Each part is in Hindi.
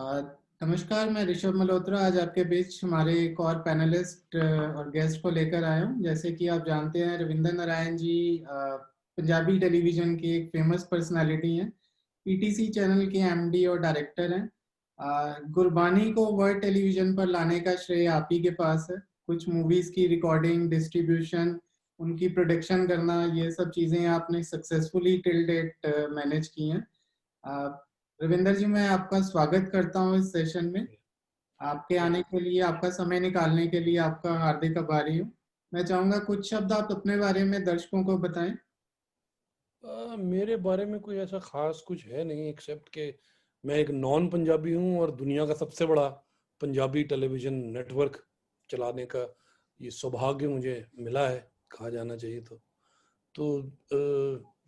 आ, नमस्कार, मैं ऋषभ मल्होत्रा आज आपके बीच हमारे एक और पैनलिस्ट और गेस्ट को लेकर आया हूँ। जैसे कि आप जानते हैं, रविंद्र नारायण जी पंजाबी टेलीविजन की एक फेमस पर्सनालिटी हैं। पीटीसी चैनल के एमडी और डायरेक्टर हैं। गुरबानी को वर्ल्ड टेलीविजन पर लाने का श्रेय आप ही के पास है। कुछ मूवीज की रिकॉर्डिंग, डिस्ट्रीब्यूशन, उनकी प्रोडक्शन करना, ये सब चीज़ें आपने सक्सेसफुली टिल डेट मैनेज की हैं। रविंदर जी, मैं आपका स्वागत करता हूँ इस सेशन में। आपके आने के लिए, आपका समय निकालने के लिए आपका हार्दिक आभारी हूँ। मैं चाहूंगा कुछ शब्द आप अपने बारे में दर्शकों को बताएं। मेरे बारे में कोई ऐसा खास कुछ है नहीं, एक्सेप्ट कि मैं एक नॉन पंजाबी हूँ और दुनिया का सबसे बड़ा पंजाबी टेलीविजन नेटवर्क चलाने का ये सौभाग्य मुझे मिला है, कहा जाना चाहिए।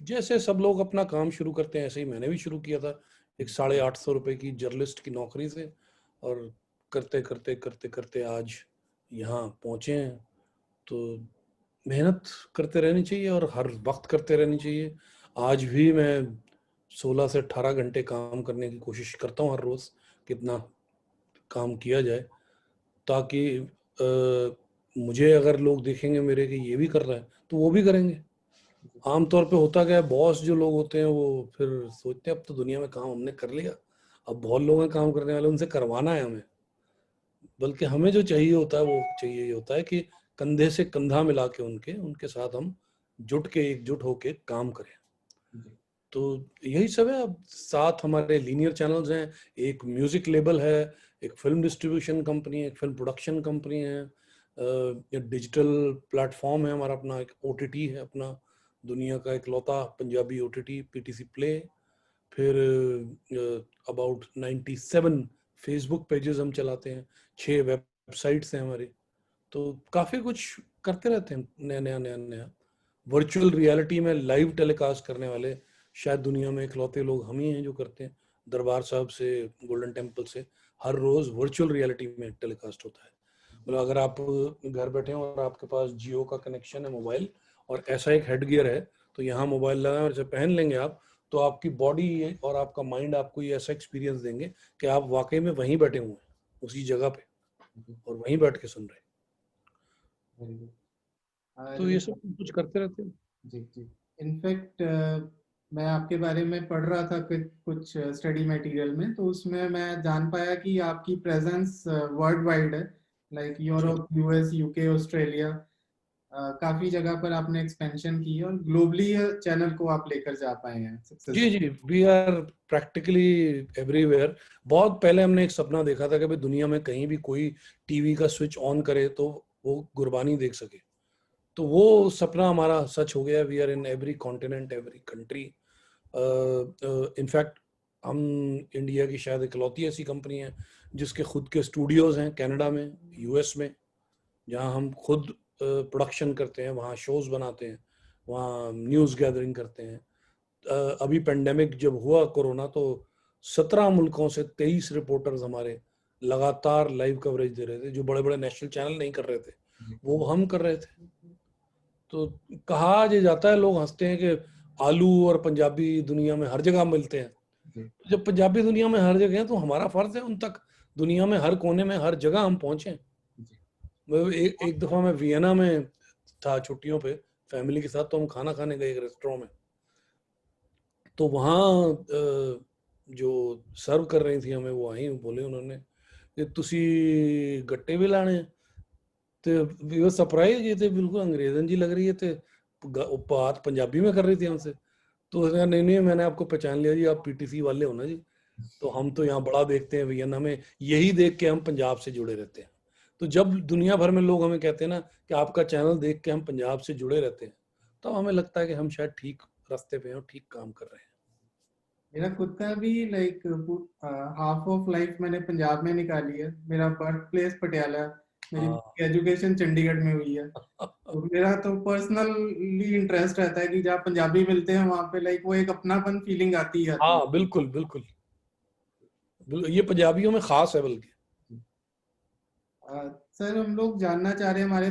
जैसे सब लोग अपना काम शुरू करते हैं, ऐसे ही मैंने भी शुरू किया था एक 850 रुपए की जर्नलिस्ट की नौकरी से, और करते करते करते करते आज यहाँ पहुँचे हैं। तो मेहनत करते रहनी चाहिए और हर वक्त करते रहनी चाहिए। आज भी मैं 16 से 18 घंटे काम करने की कोशिश करता हूँ हर रोज, कितना काम किया जाए, ताकि मुझे अगर लोग देखेंगे मेरे कि ये भी कर रहा है तो वो भी करेंगे। आमतौर पे होता क्या है, बॉस जो लोग होते हैं वो फिर सोचते हैं अब तो दुनिया में काम हमने कर लिया, अब बहुत लोग हैं काम करने वाले, उनसे करवाना है हमें। बल्कि हमें जो चाहिए होता है वो चाहिए ये होता है कि कंधे से कंधा मिला के उनके उनके साथ हम जुट के एकजुट होके काम करें। तो यही सब है। अब साथ हमारे लीनियर चैनल्स हैं, एक म्यूजिक लेबल है, एक फिल्म डिस्ट्रीब्यूशन कंपनी है, एक फिल्म प्रोडक्शन कंपनी है, डिजिटल प्लेटफॉर्म है हमारा अपना, एक ओटीटी है अपना, दुनिया का इकलौता पंजाबी ओटीटी पीटीसी प्ले। फिर अबाउट 97 फेसबुक पेजेस हम चलाते हैं, 6 वेबसाइट्स हैं हमारी। तो काफ़ी कुछ करते रहते हैं, नया नया नया नया। वर्चुअल रियलिटी में लाइव टेलीकास्ट करने वाले शायद दुनिया में इकलौते लोग हम ही हैं जो करते हैं। दरबार साहब से, गोल्डन टेम्पल से हर रोज वर्चुअल रियलिटी में टेलीकास्ट होता है। मतलब अगर आप घर बैठे हैं और आपके पास जियो का कनेक्शन है मोबाइल, और ऐसा एक हेड गियर है, तो यहाँ मोबाइल लगाएं और इसे पहन लेंगे आप, तो आपकी बॉडी और आपका माइंड आपको ये ऐसा एक्सपीरियंस देंगे कि आप वाकई में वहीं बैठे हुए हैं, उसी जगह पे, और वहीं बैठ के सुन रहे हैं। तो ये सब कुछ करते रहते हैं। जी जी। इनफैक्ट मैं आपके बारे में पढ़ रहा था कुछ स्टडी मटेरियल में, तो उसमें मैं जान पाया कि आपकी प्रेजेंस वर्ल्ड वाइड है। लाइक जी यूरोप, यूएस, यूके, ऑस्ट्रेलिया, काफी जगह पर आपने एक्सपेंशन की है और ग्लोबली चैनल को आप लेकर जा पाए हैं जी सक्सेसफुल। जी, वी आर प्रैक्टिकली एवरीवेयर। बहुत पहले हमने एक सपना देखा था कि भाई दुनिया में कहीं भी कोई टीवी का स्विच ऑन करे तो वो गुरबानी देख सके। तो वो सपना हमारा सच हो गया। We are in every continent, every country. In fact हम इंडिया की शायद इकलौती ऐसी कंपनी है जिसके खुद के स्टूडियोज हैं कनाडा में, यूएस में, जहाँ हम खुद प्रोडक्शन करते हैं, वहाँ शोज बनाते हैं, वहाँ न्यूज़ गैदरिंग करते हैं। अभी पेंडेमिक जब हुआ कोरोना, तो 17 मुल्कों से 23 रिपोर्टर्स हमारे लगातार लाइव कवरेज दे रहे थे, जो बड़े बड़े नेशनल चैनल नहीं कर रहे थे, वो हम कर रहे थे। तो कहा जे जाता है, लोग हंसते हैं कि आलू और पंजाबी दुनिया में हर जगह मिलते हैं। जब पंजाबी दुनिया में हर जगह है तो हमारा फर्ज है उन तक, दुनिया में हर कोने में हर जगह हम पहुंचे। एक दफा मैं वियना में था छुट्टियों पे फैमिली के साथ, तो हम खाना खाने गए एक रेस्टोरेंट में। तो वहाँ जो सर्व कर रही थी हमें, वो आई बोले उन्होंने कि तुसी गट्टे भी लाने हैं? तो वी वर सरप्राइज, ये थे बिल्कुल अंग्रेजन जी लग रही है, थे बात पंजाबी में कर रही थी हमसे। तो उसने कहा नहीं नहीं, मैंने आपको पहचान लिया जी, आप पीटीसी वाले हो ना जी। तो हम तो यहाँ बड़ा देखते हैं भैया, हमें यही देख के हम पंजाब से जुड़े रहते हैं। तो जब दुनिया भर में लोग हमें कहते हैं ना कि आपका चैनल देख के हम पंजाब से जुड़े रहते हैं, तो हमें लगता है कि हम शायद ठीक रास्ते पे हैं और ठीक काम कर रहे हैं। मेरा खुद का भी लाइक हाफ ऑफ लाइफ मैंने पंजाब में निकाली है। मेरा बर्थ प्लेस पटियाला, मेरी हाँ एजुकेशन चंडीगढ़ में हुई है। तो मेरा तो पर्सनली इंटरेस्ट रहता है कि जहाँ पंजाबी मिलते हैं वहाँ पे लाइक वो एक अपनापन फीलिंग आती ही आती हाँ, बिल्कुल बिल्कुल, ये पंजाबियों में खास है बल्कि। है। सर, हम लोग जानना चाह रहे हैं, हमारे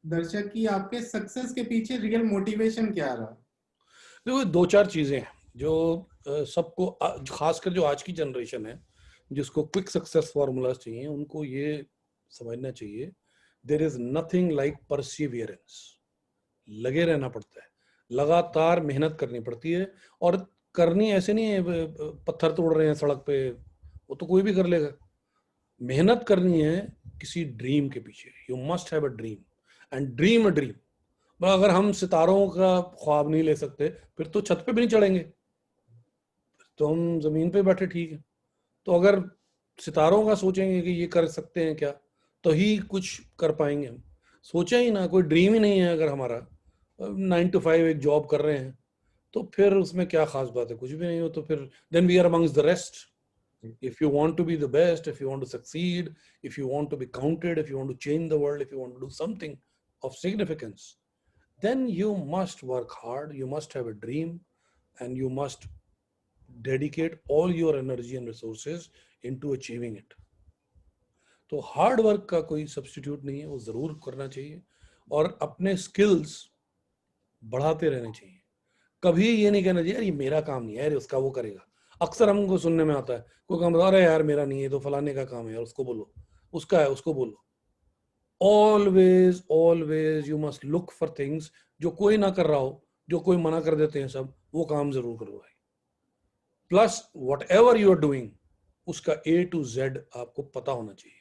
दर्शक की आपके सक्सेस के पीछे रियल मोटिवेशन क्या रहा। देखो, दो चार चीजें हैं जो सबको खासकर जो आज की जनरेशन है, जिसको क्विक सक्सेस फॉर्मूलाज चाहिए, उनको ये समझना चाहिए there is nothing like perseverance. लगे रहना पड़ता है, लगातार मेहनत करनी पड़ती है। और करनी ऐसे नहीं है पत्थर तोड़ रहे हैं सड़क पे, वो तो कोई भी कर लेगा। मेहनत करनी है किसी ड्रीम के पीछे। You must have a dream and dream a dream. अगर हम सितारों का ख्वाब नहीं ले सकते फिर तो छत पे भी नहीं चढ़ेंगे, तो हम जमीन पे बैठे ठीक है। तो अगर सितारों का सोचेंगे कि ये कर सकते हैं क्या, तो ही कुछ कर पाएंगे हम। सोचा ही ना, कोई ड्रीम ही नहीं है अगर हमारा, 9 to 5 एक जॉब कर रहे हैं, तो फिर उसमें क्या खास बात है, कुछ भी नहीं हो तो फिर then we are amongst the rest. If you want to be the best, if you want to succeed, if you want to be counted, if you want to change the world, if you want to do something of significance, then you must work hard, you must have a dream, and you must dedicate all your energy and resources into achieving it. तो हार्ड वर्क का कोई सब्स्टिट्यूट नहीं है, वो जरूर करना चाहिए और अपने स्किल्स बढ़ाते रहने चाहिए। कभी ये नहीं कहना चाहिए यार ये मेरा काम नहीं है, यार उसका वो करेगा। अक्सर हमको सुनने में आता है, कोई काम बता रहा है यार मेरा नहीं है, तो फलाने का काम है यार, उसको बोलो, उसका है उसको बोलो। Always always you must look for things जो कोई ना कर रहा हो, जो कोई मना कर देते हैं सब, वो काम जरूर करो भाई। Plus whatever you are doing उसका A to Z आपको पता होना चाहिए।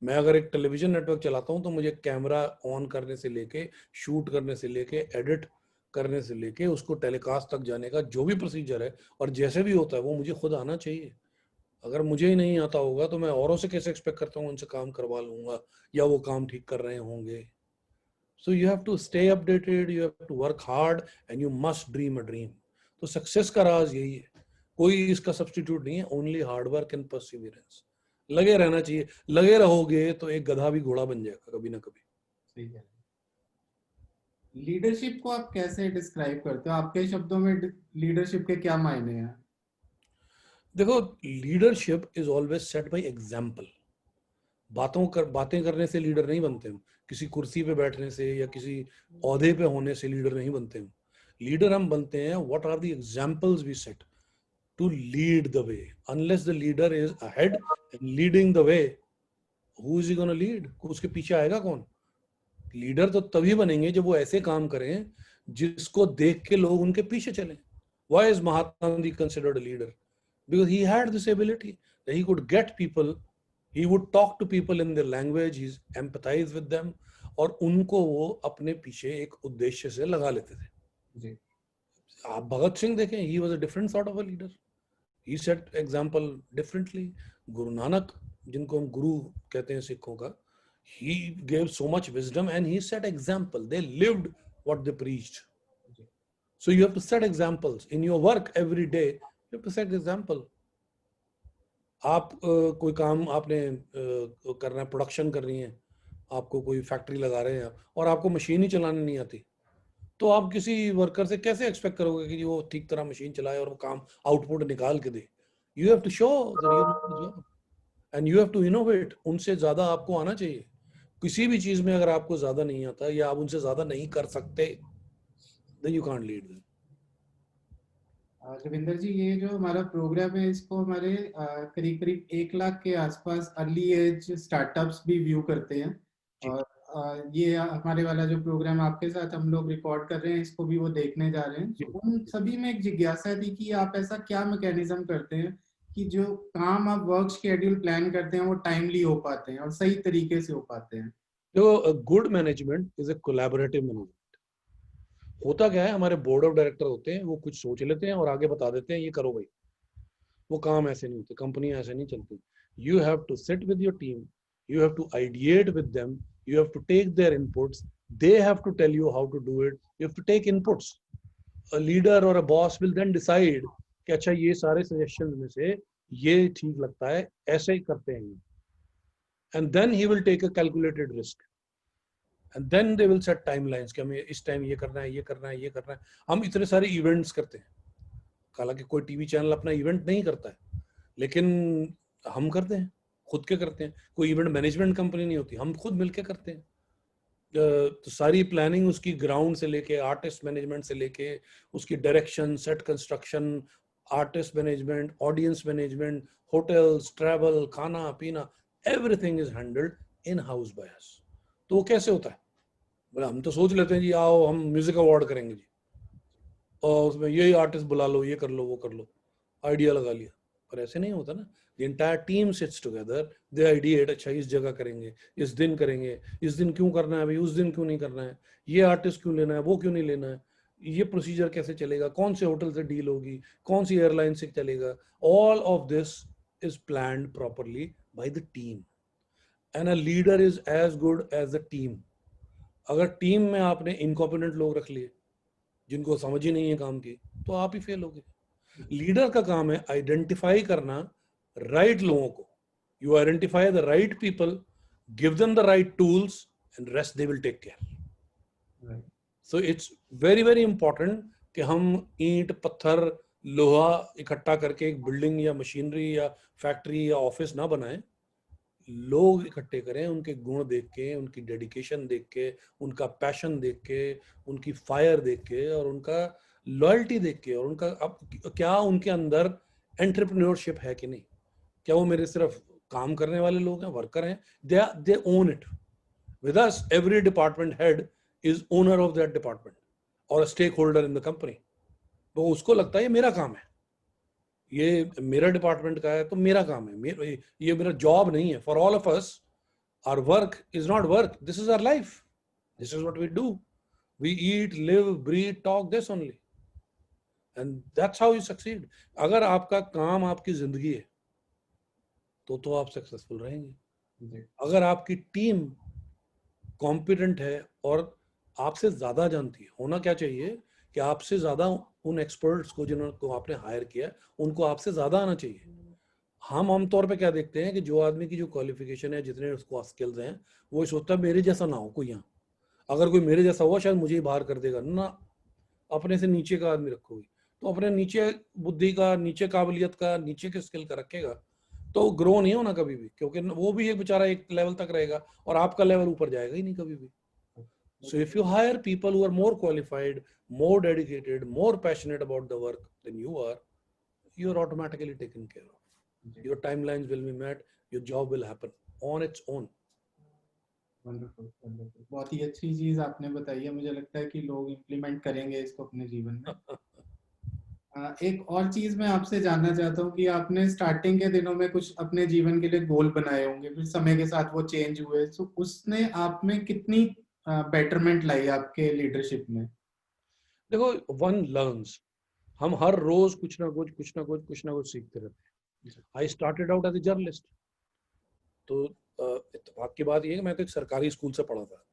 मैं अगर एक टेलीविजन नेटवर्क चलाता हूं तो मुझे कैमरा ऑन करने से लेके, शूट करने से लेके, एडिट करने से लेके, उसको टेलीकास्ट तक जाने का जो भी प्रोसीजर है और जैसे भी होता है वो मुझे खुद आना चाहिए। अगर मुझे ही नहीं आता होगा तो मैं औरों से कैसे एक्सपेक्ट करता हूँ उनसे काम करवा लूंगा या वो काम ठीक कर रहे होंगे। So you have to stay updated, you have to work hard and you must dream a dream. तो सक्सेस का राज यही है, कोई इसका सब्स्टिट्यूट नहीं है, only hard work and perseverance. लगे रहना चाहिए, लगे रहोगे तो एक गधा भी घोड़ा बन जाएगा कभी ना कभी। सही है। लीडरशिप को आप कैसे डिस्क्राइब करते हो? आपके शब्दों में लीडरशिप के क्या मायने हैं? देखो, leadership is always set by example. बातें करने से लीडर नहीं बनते हम, किसी कुर्सी पे बैठने से या किसी औहदे पे होने से लीडर नहीं बनते हम। लीडर हम बनते हैं what are the examples we set to lead the way. Unless the leader is ahead and leading the way, who is he gonna lead? उसके पीछे आएगा कौन? लीडर तो तभी बनेंगे जब वो ऐसे काम करें जिसको देख के लोग उनके पीछे चलें। Why is Mahatma Gandhi considered a leader? Because he had this ability that he could get people, he would talk to people in their language, he's empathize with them, और उनको वो अपने पीछे एक उद्देश्य से लगा लेते थे। जी। आप भगत सिंह देखें, he was a different sort of a leader. He set example differently. Guru Nanak, जिनको हम गुरु कहते हैं सिखों का, he gave so much wisdom and he set example. They lived what they preached. So you have to set examples in your work every day. You have to set example. आप कोई काम आपने करना है, प्रोडक्शन करनी है, आपको कोई फैक्ट्री लगा रहे हैं और आपको मशीन ही चलाने नहीं आती, तो आप किसी वर्कर से कैसे एक्सपेक्ट करोगे कि वो ठीक तरह मशीन चलाए और वो काम आउटपुट निकाल के दे? You have to show that you know the job and you have to innovate. उनसे ज्यादा आपको आना चाहिए। किसी भी चीज में अगर आपको ज्यादा नहीं आता या आप उनसे ज्यादा नहीं कर सकते, then you can't lead them. Ravinder जी, ये जो हमारा प्रोग्राम है इसको हमारे करीब करीब 1 लाख के आसपास अर्ली एज स्टार्टअप्स भी व्यू करते हैं। और ये हमारे वाला जो प्रोग्राम आपके साथ हम लोग रिकॉर्ड कर रहे हैं इसको भी वो देखने जा रहे हैं। तो उन सभी में एक जिज्ञासा थी कि आप ऐसा क्या मैकेनिज्म करते हैं कि जो काम आप वर्क शेड्यूल प्लान करते हैं वो टाइमली हो पाते हैं और सही तरीके से हो पाते हैं? तो good management is a collaborative management. होता क्या है, हमारे बोर्ड ऑफ डायरेक्टर होते हैं, वो कुछ सोच लेते हैं और आगे बता देते हैं ये करो भाई। वो काम ऐसे नहीं होते, कंपनी ऐसे नहीं चलती। You have to sit with your team, you have to ideate with them, you have to take their inputs, they have to tell you how to do it, you have to take inputs. A leader और a boss will then decide कि अच्छा ये सारे सजेशंस में से ये ठीक लगता है, ऐसे ही करते हैं, and then he will take a calculated risk and then they will set timelines कि हमें इस टाइम ये करना है, ये करना है, ये करना है। हम इतने सारे इवेंट्स करते हैं, हालांकि कोई टीवी चैनल अपना इवेंट नहीं करता है, लेकिन हम करते हैं, खुद के करते हैं। कोई इवेंट मैनेजमेंट कंपनी नहीं होती, हम खुद मिलके करते हैं। तो सारी प्लानिंग उसकी ग्राउंड से लेके, आर्टिस्ट मैनेजमेंट से लेके, उसकी direction, set construction, artist management, audience management, hotels, travel, खाना पीना, everything is handled in house by us. तो वो कैसे होता है? बोले हम तो सोच लेते हैं जी आओ हम म्यूजिक अवार्ड करेंगे जी, और उसमें यही आर्टिस्ट बुला लो, ये कर लो, वो कर लो, आइडिया लगा लिया। पर ऐसे नहीं होता ना। The entire team sits together, they ideate, अच्छा इस जगह करेंगे, इस दिन करेंगे, इस दिन क्यों करना है भाई, उस दिन क्यों नहीं करना है, ये आर्टिस्ट क्यों लेना है, वो क्यों नहीं लेना है, ये प्रोसीजर कैसे चलेगा, कौन से होटल से डील होगी, कौन सी एयरलाइन से चलेगा। All of this is planned properly by the team, and a leader is as good as the team. अगर टीम में आपने इनकॉम्पिटेंट लोग रख लिए जिनको समझ ही नहीं है काम की, तो आप ही फेल होगे। लीडर का काम है आइडेंटिफाई करना राइट लोगों को। You identify the right people, give them the right tools, and rest they will take care. So it's very very important कि हम ईंट पत्थर लोहा इकट्ठा करके एक बिल्डिंग या मशीनरी या फैक्ट्री या ऑफिस ना बनाएं। लोग इकट्ठे करें, उनके गुण देख के, उनकी डेडिकेशन देख के, उनका पैशन देख के, उनकी फायर देख के, और उनका लॉयल्टी देख के, और उनका अब क्या उनके अंदर एंटरप्रेन्योरशिप है कि नहीं, क्या वो मेरे सिर्फ काम करने वाले लोग हैं, वर्कर हैं, they own it. With us every department head is owner of that department और a stakeholder in the company. तो उसको लगता है ये मेरा काम है, ये मेरा डिपार्टमेंट का है तो मेरा काम है, ये मेरा जॉब नहीं है। For all of us our work is not work, this is our life, this is what we do, we eat live breathe talk this only, and that's how you succeed. अगर आपका काम आपकी जिंदगी है तो आप सक्सेसफुल रहेंगे। अगर आपकी टीम कॉम्पिटेंट है और आपसे ज्यादा जानती है, होना क्या चाहिए कि आपसे ज्यादा उन एक्सपर्ट्स को जिनको आपने हायर किया उनको आपसे ज्यादा आना चाहिए। हम आमतौर पे क्या देखते हैं कि जो आदमी की जो क्वालिफिकेशन है, जितने उसको स्किल्स हैं, वो सोचता है मेरे जैसा ना हो कोई यहाँ, अगर कोई मेरे जैसा हुआ शायद मुझे ही बाहर कर देगा ना, अपने से नीचे का आदमी रखोगे तो अपने नीचे बुद्धि का, नीचे काबिलियत का, नीचे के स्किल का रखेगा तो ग्रो नहीं होना कभी भी, क्योंकि वो भी एक बेचारा एक लेवल तक रहेगा और आपका लेवल ऊपर जाएगा ही नहीं कभी भी। So if you hire people who are more qualified, more dedicated, more passionate about the work than you are automatically taken care of. Your timelines will be met, your job will happen on its own. Wonderful, wonderful, बहुत ही अच्छी चीज आपने बताई है। मुझे लगता है कि लोग इम्प्लीमेंट करेंगे इसको अपने जीवन में। एक और चीज मैं आपसे जानना चाहता हूँ कि आपने स्टार्टिंग के दिनों में कुछ अपने जीवन के लिए गोल बनाए होंगे, फिर समय के साथ वो चेंज हुए, तो उसने आप में कितनी बेटरमेंट लाई आपके लीडरशिप में? देखो, वन लर्न्स, हम हर रोज कुछ ना कुछ सीखते रहते हैं। I started out as a journalist, तो इत्तेफाक की बात ये है कि मैं तो एक सरकारी स्कूल से पढ़ा था,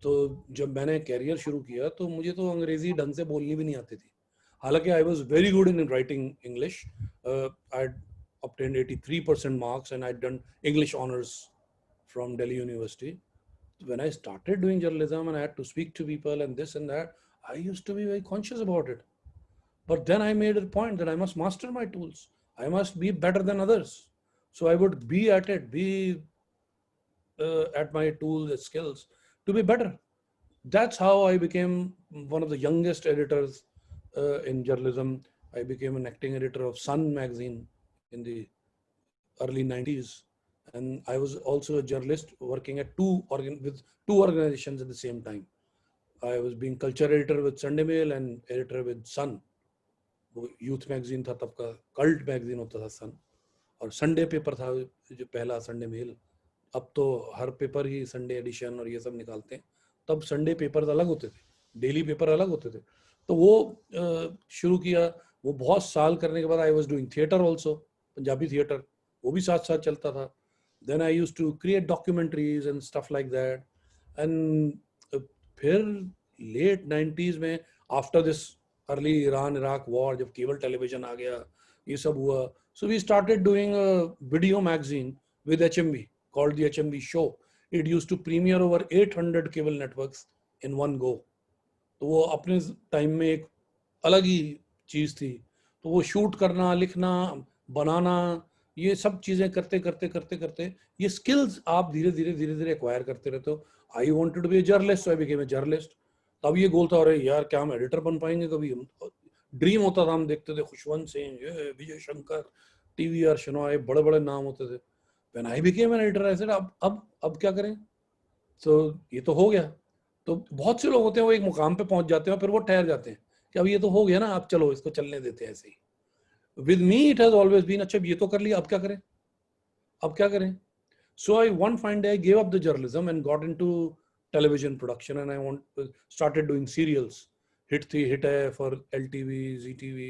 तो जब मैंने कैरियर शुरू किया तो मुझे तो अंग्रेजी ढंग से बोलनी भी नहीं आती थी। हालांकि I was very good in writing English, I obtained 83% marks and I'd done English honors from Delhi University. When I started doing journalism and I had to speak to people and this and that, I used to be very conscious about it. But then I made a point that I must master my tools. I must be better than others. So I would be at it, be at my tools, skills to be better. That's how I became one of the youngest editors in journalism. I became an acting editor of Sun magazine in the early 90s. And I was also a journalist working at with two organizations at the same time. I was being culture editor with Sunday Mail and editor with Sun. वो यूथ मैगजीन था तब का, कल्ट मैगजीन होता था सन, और संडे पेपर था जो पहला, संडे मेल। अब तो हर पेपर ही संडे एडिशन और ये सब निकालते हैं, तब संडे पेपर अलग होते थे, डेली पेपर अलग होते थे। तो वो शुरू किया, वो बहुत साल करने के बाद I was doing theatre also, Punjabi theatre, वो भी साथ साथ चलता था। Then I used to create documentaries and stuff like that. And फिर लेट 90s में, after this early Iran Iraq war, जब केबल टेलीविजन आ गया, ये सब हुआ, so we started doing a video magazine with HMV called the HMV Show. It used to premiere over 800 cable networks in one go. तो वो अपने टाइम में एक अलग ही चीज थी। तो वो शूट करना, लिखना, बनाना, ये सब चीजें करते करते करते करते ये स्किल्स आप धीरे धीरे एक्वायर करते रहते हो। I wanted to be a journalist, so I became a journalist. तब ये गोल था, अरे यार क्या हम एडिटर बन पाएंगे कभी, हम ड्रीम होता था, हम देखते थे खुशवंत सिंह, ये विजय शंकर, टीवीआर शनॉय, बड़े बड़े नाम होते थे। When I became an editor I said अब क्या करें। तो ये तो हो गया। तो बहुत से लोग होते हैं वो एक मुकाम पे पहुंच जाते हैं फिर वो ठहर जाते हैं कि अब ये तो हो गया ना, अब चलो इसको चलने देते हैं ऐसे ही। With me it has always been, अच्छा ये तो कर लिया, अब क्या करें, अब क्या करें। So I one fine day I gave up the journalism and got into television production, and I started doing serials. Hit थी, hit है for LTV, ZTV,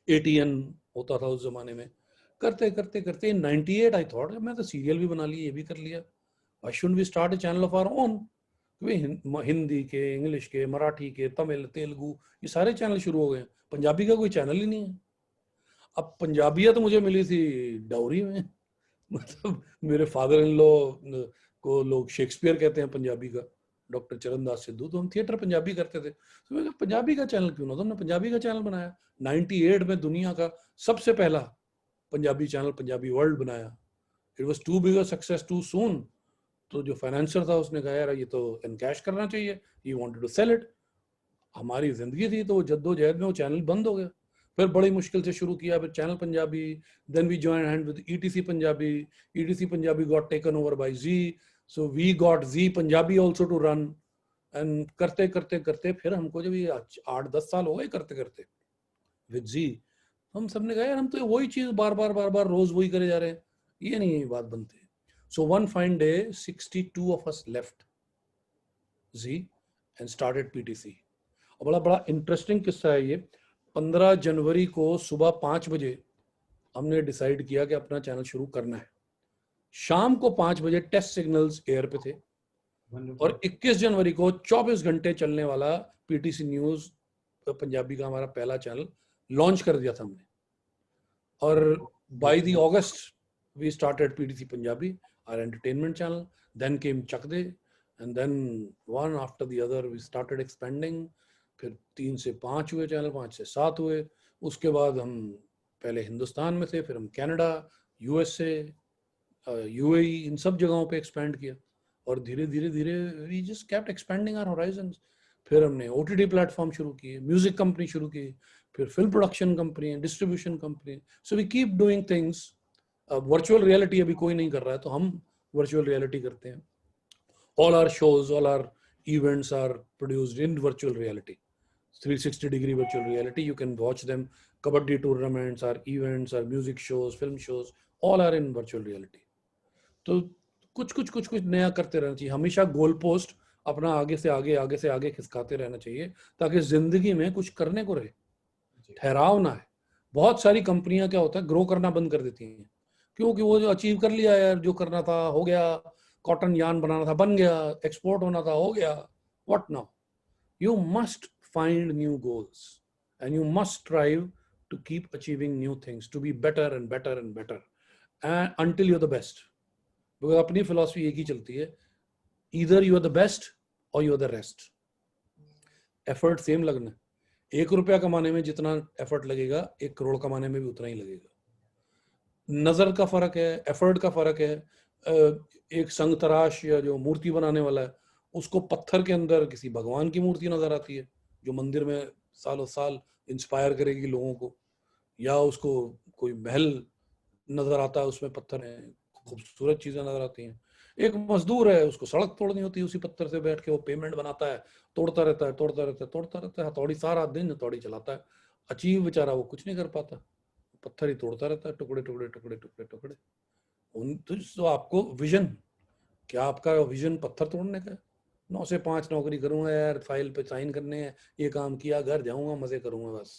ATN होता था उस जमाने में। करते करते करते in 98 I thought मैं तो सीरियल भी बना लिए, ये भी कर लिया, why shouldn't we start a channel of our own। Hindi के, इंग्लिश के, मराठी के, तमिल, तेलुगु, ये सारे चैनल शुरू हो गए, पंजाबी का कोई चैनल ही नहीं है। अब पंजाबियत मुझे मिली थी डाउरी में मतलब मेरे फादर इन लॉ को लोग शेक्सपियर कहते हैं पंजाबी का, डॉक्टर चरणदास सिद्धू, तो हम थिएटर पंजाबी करते थे। तो मैं पंजाबी का चैनल क्यों ना, तो हमने पंजाबी का चैनल बनाया। 98 में दुनिया का सबसे पहला पंजाबी चैनल पंजाबी वर्ल्ड बनाया। It was too big a success too soon. तो जो फाइनेंसर था उसने कहा यार ये तो एनकैश करना चाहिए, he wanted to sell it. हमारी जिंदगी थी तो वो जद्दोजहद में वो चैनल बंद हो गया। फिर बड़ी मुश्किल से शुरू किया, फिर channel Punjabi, then we join hand with ETC Punjabi, ETC Punjabi got taken over by Zee, so we got Zee Punjabi also to run. And करते करते करते फिर हमको जब ये 8-10 साल हो गए करते करते विद जी, हम सबने कहा यार हम तो वही चीज बार बार बार बार रोज वही करे जा रहे हैं, ये नहीं है बात बनती। So one fine day 62 of us left Zee and started PTC. और बड़ा बड़ा इंटरेस्टिंग किस्सा है ये। 15 जनवरी को सुबह 5 बजे हमने डिसाइड किया कि अपना चैनल शुरू करना है। शाम को 5 बजे टेस्ट सिग्नल्स एयर पे थे और 21 जनवरी को 24 घंटे चलने वाला पीटीसी न्यूज पंजाबी का हमारा पहला चैनल लॉन्च कर दिया था हमने। और by the August we started PTC Punjabi, our entertainment channel, then came Chak De, and then one after the other we started expanding. फिर 3 से 5 हुए चैनल, 5 से 7 हुए। उसके बाद हम पहले हिंदुस्तान में थे, फिर हम कनाडा, यूएसए, यूएई, इन सब जगहों पे एक्सपेंड किया। और धीरे धीरे धीरे we just kept expanding our horizons. फिर हमने ओटीटी प्लेटफॉर्म शुरू किए, म्यूजिक कंपनी शुरू की, फिर film production company, distribution company. So we keep doing things. Virtual reality अभी कोई नहीं कर रहा है तो हम वर्चुअल रियलिटी करते हैं। All our shows, all our events are produced in virtual reality, 360 degree virtual reality. You can watch them. Kabaddi tournaments, or events, or music shows, film shows, all are in virtual reality. तो कुछ कुछ कुछ कुछ नया करते रहना चाहिए। हमेशा गोल पोस्ट अपना आगे से आगे, आगे से आगे खिसकाते रहना चाहिए ताकि जिंदगी में कुछ करने को रहे, ठहराव ना है। बहुत सारी कंपनियां क्या होता है ग्रो करना बंद कर देती हैं क्योंकि वो जो अचीव कर लिया यार, जो करना था हो गया, कॉटन यान बनाना था बन गया, एक्सपोर्ट होना था हो गया, what now. You must find new goals and you must strive to keep achieving new things, to be better and better and better and until you're the best. because अपनी फिलॉसफी एक ही चलती है, either you are the best or you are the rest. Effort same लगना है। 1 रुपया कमाने में जितना एफर्ट लगेगा 1 करोड़ कमाने में भी उतना ही लगेगा। नजर का फर्क है, एफर्ट का फर्क है। एक संग तराश या जो मूर्ति बनाने वाला है उसको पत्थर के अंदर किसी भगवान की मूर्ति नजर आती है जो मंदिर में सालों साल इंस्पायर करेगी लोगों को, या उसको कोई महल नजर आता है उसमें पत्थर है, खूबसूरत चीजें नजर आती हैं। एक मजदूर है उसको सड़क तोड़नी होती है, उसी पत्थर से बैठ के वो पेमेंट बनाता है, तोड़ता रहता है तोड़ता रहता है तोड़ता रहता है, हथौड़ी सारा दिन हथौड़ी चलाता है। अचीव बेचारा वो कुछ नहीं कर पाता, पत्थर ही तोड़ता रहता है, टुकड़े टुकड़े टुकड़े टुकड़े टुकड़े। तो आपको विजन, क्या आपका विजन पत्थर तोड़ने का है? 9 से 5 नौकरी करूंगा यार, फाइल पे साइन करने हैं, ये काम किया, घर जाऊंगा, मजे करूंगा बस,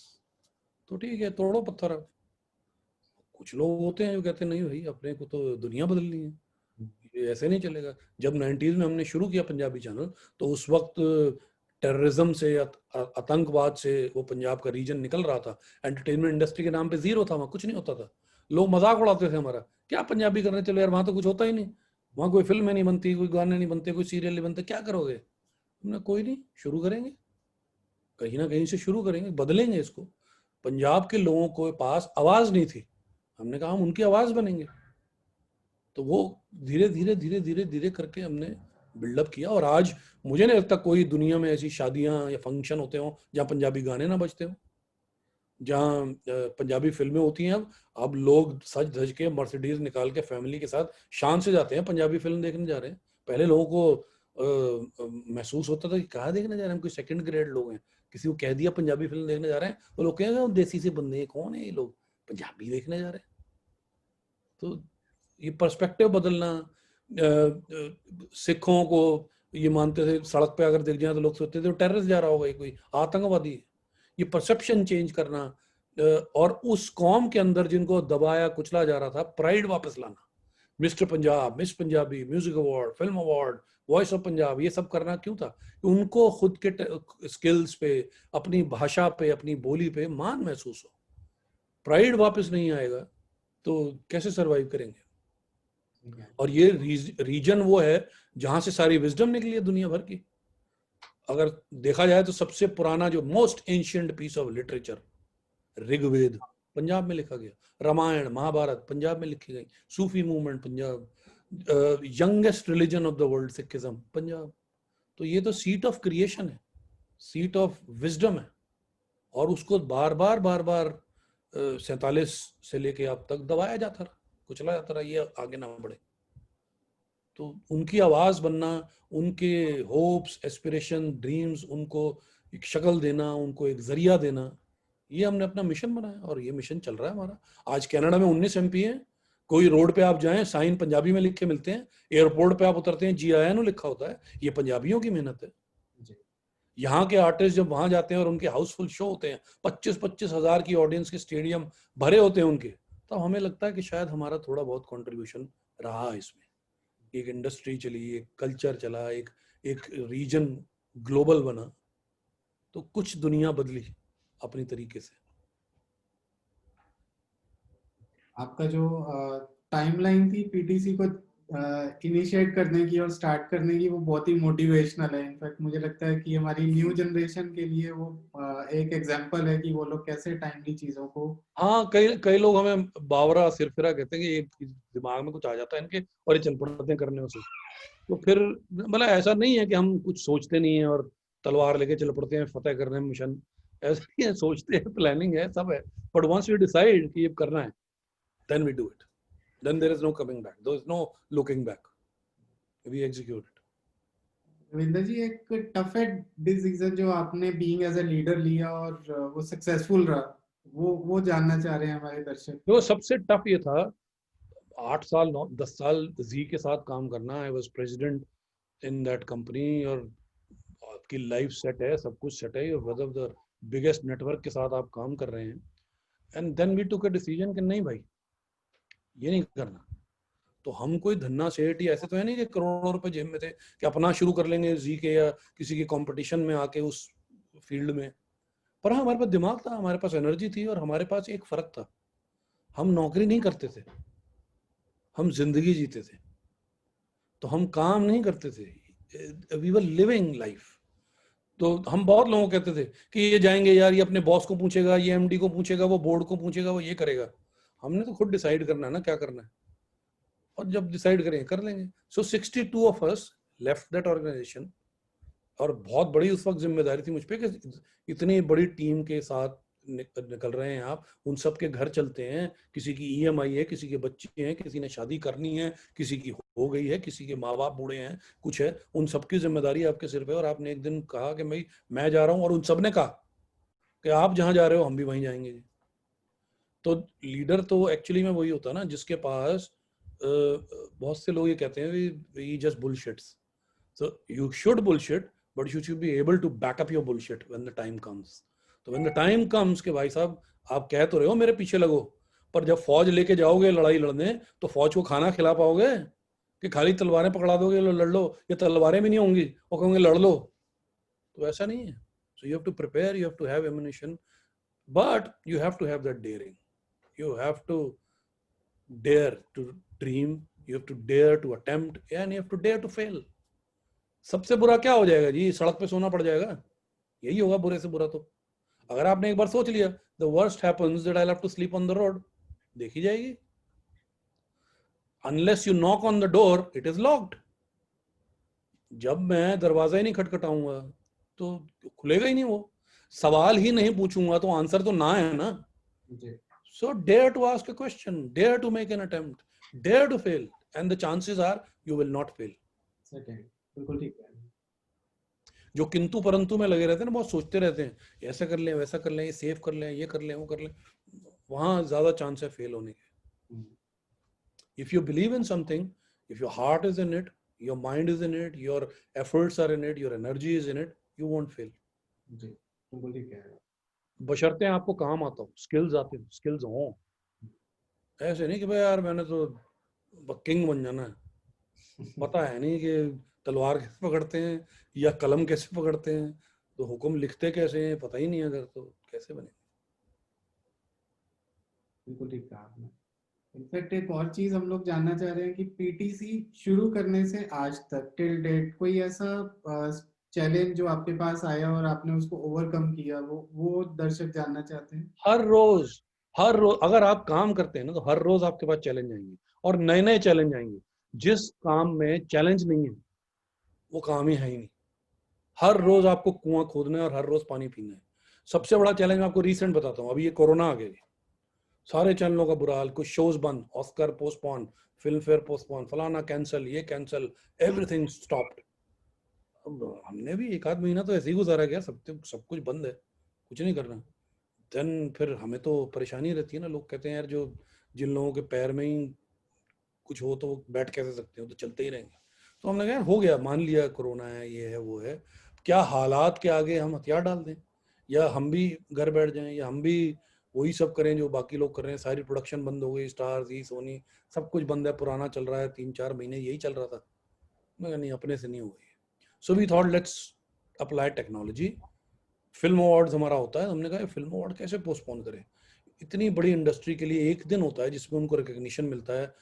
तो ठीक है तोड़ो पत्थर। कुछ लोग होते हैं जो कहते हैं नहीं भाई अपने को तो दुनिया बदलनी है, ये ऐसे नहीं चलेगा। जब 90s में हमने शुरू किया पंजाबी चैनल तो उस वक्त टेररिज्म से, आतंकवाद से वो पंजाब का रीजन निकल रहा था। एंटरटेनमेंट इंडस्ट्री के नाम पे जीरो था, वहाँ कुछ नहीं होता था। लोग मजाक उड़ाते थे हमारा, क्या पंजाबी करने चलो यार, वहां तो कुछ होता ही नहीं, वहां कोई फिल्में नहीं बनती, कोई गाने नहीं बनते, कोई सीरियल नहीं बनते, क्या करोगे। हमने कोई नहीं, शुरू करेंगे, कहीं ना कहीं से शुरू करेंगे, बदलेंगे इसको। पंजाब के लोगों को पास आवाज नहीं थी, हमने कहा हम उनकी आवाज बनेंगे। तो वो धीरे धीरे धीरे धीरे धीरे करके हमने बिल्डअप किया। और आज मुझे नहीं लगता कोई दुनिया में ऐसी शादियां या फंक्शन होते हो जहाँ पंजाबी गाने ना बजते हो। जहाँ पंजाबी फिल्में होती हैं। अब लोग सज धज के मर्सिडीज निकाल के फैमिली के साथ शान से जाते हैं, पंजाबी फिल्म देखने जा रहे हैं। पहले लोगों को महसूस होता था कि कहाँ देखने जा रहे हैं, हम कोई सेकंड ग्रेड लोग हैं, किसी को कह दिया पंजाबी फिल्म देखने जा रहे हैं, वो लोग कहेंगे देसी से बंदे हैं, कौन है ये लोग पंजाबी देखने जा रहे हैं। तो ये पर्सपेक्टिव बदलना, सिखों को ये मानते थे, सड़क पे अगर दिख जाए तो लोग सोचते थे टेररिस्ट जा रहा होगा, कोई आतंकवादी। ये परसेप्शन चेंज करना, और उस कौम के अंदर जिनको दबाया कुचला जा रहा था, प्राइड वापस लाना। Mister Punjab, miss Punjabi, music award, film award, voice of Punjab, ये सब करना क्यों था? उनको खुद के स्किल्स पे, अपनी भाषा पे, अपनी बोली पे मान महसूस हो। प्राइड वापस नहीं आएगा तो कैसे सरवाइव करेंगे? और ये रीजन वो है जहां से सारी विजडम निकली है दुनिया भर की। अगर देखा जाए तो सबसे पुराना जो most ancient piece of literature Rigveda Punjab में लिखा गया, रामायण महाभारत पंजाब में लिखी गई, Sufi movement Punjab, youngest religion of the world Sikhism Punjab. तो ये तो सीट ऑफ क्रिएशन है, सीट ऑफ विजडम है, और उसको बार बार 47 से लेके अब तक दबाया जाता रहा, कुचला जाता रहा, ये आगे ना बढ़े। तो उनकी आवाज बनना, उनके होप्स, एस्पिरेशन, ड्रीम्स, उनको एक शक्ल देना, उनको एक जरिया देना, ये हमने अपना मिशन बनाया और ये मिशन चल रहा है हमारा। आज कनाडा में 19 MP हैं। कोई रोड पे आप जाएं, साइन पंजाबी में लिखे मिलते हैं। एयरपोर्ट पे आप उतरते हैं, GIN लिखा होता है। ये पंजाबियों की मेहनत है। यहाँ के आर्टिस्ट जब वहां जाते हैं और उनके हाउसफुल शो होते हैं, 25-25 हजार की ऑडियंस के स्टेडियम भरे होते हैं उनके, तो हमें लगता है कि शायद हमारा थोड़ा बहुत कंट्रीब्यूशन रहा इसमें। एक इंडस्ट्री चली, एक कल्चर चला, एक रीजन ग्लोबल बना, तो कुछ दुनिया बदली अपनी तरीके से। आपका जो टाइमलाइन थी PTC को इनिशिएट करने की और स्टार्ट करने की, वो बहुत ही मोटिवेशनल है। इनफैक्ट मुझे लगता है कि हमारी न्यू जनरेशन के लिए वो एक एग्जांपल है कि वो लोग कैसे टाइमली चीजों को। हाँ, कई कई लोग हमें बावरा सिरफिरा कहते हैं कि एक दिमाग में कुछ आ जाता है इनके और ये चल पड़ते हैं करने से। तो फिर मतलब ऐसा नहीं है कि हम कुछ सोचते नहीं है और तलवार लेके चल पड़ते हैं फतेह करने में मिशन। ऐसा नहीं है, सोचते हैं, प्लानिंग है, सब है, बट वंस वी डिसाइड कि ये करना है, then we do it, then there is no coming back, there is no looking back, we execute it. Ravinder ji, एक टफ डिसीजन जो आपने बीइंग एज अ लीडर लिया और वो सक्सेसफुल रहा, वो जानना चाह रहे हैं हमारे दर्शक। तो सबसे टफ ये था, 8 साल 10 साल जी के साथ काम करना। I was president in that company, और आपकी लाइफ सेट है, सब कुछ सेट है, one of the biggest network के साथ आप काम कर रहे हैं। And then we took a decision कि नहीं भाई, ये नहीं करना। तो हम कोई धन्ना सेठ ही ऐसे तो है नहीं कि करोड़ों रुपए जेब में थे कि अपना शुरू कर लेंगे जी के या किसी के कंपटीशन में आके उस फील्ड में। पर हाँ, हमारे पास दिमाग था, हमारे पास एनर्जी थी, और हमारे पास एक फर्क था, हम नौकरी नहीं करते थे, हम जिंदगी जीते थे। तो हम काम नहीं करते थे, वी वर लिविंग लाइफ। तो हम बहुत लोगों को कहते थे कि ये जाएंगे यार, ये अपने बॉस को पूछेगा, ये MD को पूछेगा, वो बोर्ड को पूछेगा, वो ये करेगा। हमने तो खुद डिसाइड करना है ना क्या करना है, और जब डिसाइड करेंगे कर लेंगे। So 62 of us left that organisation. और बहुत बड़ी उस वक्त जिम्मेदारी थी मुझ पे कि इतनी बड़ी टीम के साथ निकल रहे हैं आप, उन सब के घर चलते हैं, किसी की EMI है, किसी के बच्चे हैं, किसी ने शादी करनी है, किसी की हो गई है, किसी के माँ बाप बूढ़े हैं, कुछ है, उन सबकी जिम्मेदारी आपके सिर पे। और आपने एक दिन कहा कि भाई मैं जा रहा हूँ, और उन सब ने कहा कि आप जहाँ जा रहे हो हम भी वहीं जाएंगे। तो लीडर तो एक्चुअली में वही होता है ना जिसके पास बहुत से लोग ये कहते हैं we just bullshits. So you should bullshit, but you should be able to back up your bullshit when the time comes. तो when the time comes कि भाई साहब आप कह तो रहे हो मेरे पीछे लगो, पर जब फौज लेके जाओगे लड़ाई लड़ने, तो फौज को खाना खिला पाओगे कि खाली तलवारें पकड़ा दोगे, लड़ लो, ये तलवारें भी नहीं होंगी और कहोगे लड़ लो? तो ऐसा नहीं है। So you have to prepare, you have to have ammunition, but you have to have that daring. You have to dare to dream, you have to dare to attempt, and you have to dare to fail. सबसे बुरा क्या हो जाएगा जी? सड़क पे सोना पड़ जाएगा, यही होगा बुरे से बुरा। तो अगर आपने एक बार सोच लिया the worst happens that I have to sleep on the road, देखी जाएगी। Unless you knock on the door it is locked. जब मैं दरवाजा ही नहीं खटखटाऊंगा तो खुलेगा ही नहीं वो। सवाल ही नहीं पूछूंगा तो आंसर तो ना है ना. जी. So dare to ask a question, dare to make an attempt, dare to fail, and the chances are you will not fail. Certainly. बिल्कुल ठीक है. जो किंतु परंतु में लगे रहते हैं ना, बहुत सोचते रहते हैं ऐसा कर लें वैसा कर लें, ये सेव कर लें, ये कर लें, वो कर लें, वहां ज्यादा चांस है फेल होने के. If you believe in something, if your heart is in it, your mind is in it, your efforts are in it, your energy is in it, you won't fail. जी, बिल्कुल ठीक है. बशर्ते आपको काम आता हो, स्किल्स आते हो, स्किल्स हो. ऐसे नहीं कि भाई यार मैंने तो किंग बन जाना है, पता है नहीं कि तलवार कैसे पकड़ते हैं या कलम कैसे पकड़ते हैं, तो हुक्म लिखते कैसे हैं पता ही नहीं, अगर तो कैसे बने. बिल्कुल ठीक कहा आपने. इनफैक्ट एक और चीज हम लोग जानना चाह रहे हैं कि पीटीसी शुरू करने से आज तक टिल डेट कोई ऐसा चैलेंज जो आपके पास आया और आपने उसको ओवरकम किया, वो दर्शक जानना चाहते हैं. हर रोज अगर आप काम करते हैं ना, तो हर रोज आपके पास चैलेंज आएंगे और नए नए चैलेंज आएंगे. जिस काम में चैलेंज नहीं है वो काम ही है ही नहीं. हर रोज आपको कुआं खोदना है और हर रोज पानी पीना है. सबसे बड़ा चैलेंज मैं आपको रीसेंट बताता हूँ. अभी ये कोरोना आ गया, सारे चैनलों का बुरा हाल, कुछ शोज बंद, Oscar postpone, film fair postpone, फलाना कैंसिल, ये कैंसिल, एवरीथिंग स्टॉप्ड. अब हमने भी एक आध महीना तो ऐसे ही गुजारा गया, सब कुछ बंद है, कुछ नहीं करना. देन फिर हमें तो परेशानी रहती है ना. लोग कहते हैं यार जो जिन लोगों के पैर में ही कुछ हो तो वो बैठ कैसे सकते हो, तो चलते ही रहेंगे. तो हमने कहा हो गया, मान लिया कोरोना है, ये है वो है, क्या हालात के आगे हम हथियार डाल दें, या हम भी घर बैठ जाएं, या हम भी वही सब करें जो बाकी लोग कर रहे हैं. सारी प्रोडक्शन बंद हो गई, स्टार्स ही सोनी सब कुछ बंद है, पुराना चल रहा है, 3-4 महीने यही चल रहा था. मैं कहा नहीं, अपने से नहीं हो गई. So we thought let's apply technology. Film awards हमारा होता है, हमने कहा फिल्म अवार्ड कैसे पोस्टपोन करें. इतनी बड़ी इंडस्ट्री के लिए एक दिन होता है जिसमें उनको रिकग्निशन मिलता है.